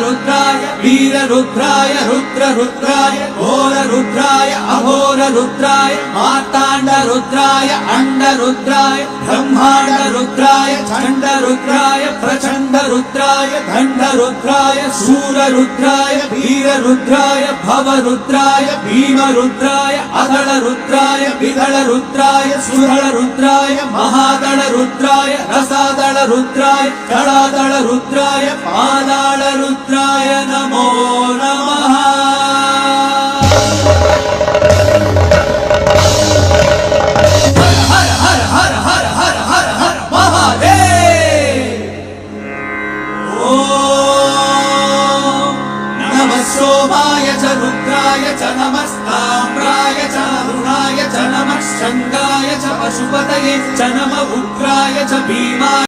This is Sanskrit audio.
रुद्राय वीररुद्राय रुद्ररुद्राय घोररुद्राय अघोररुद्राय मार्ताण्डरुद्राय अण्डरुद्राय ब्रह्माण्डरुद्राय चण्डरुद्राय प्रचण्डरुद्राय दण्डरुद्राय शूररुद्राय वीररुद्राय भवरुद्राय भीमरुद्राय अदलरुद्राय विदलरुद्राय सुदलरुद्राय महादलरुद्राय रसादलरुद्राय दलादलरुद्राय पादालरुद्राय नमो नमः। हर हर हर हर हर हर हर महादेव। ओम नमः सोमाय च रुद्राय च नमस्ताम्राय च अरुणाय च नमः शङ्गाय च पशुपतये च नमः उग्राय च भीमाय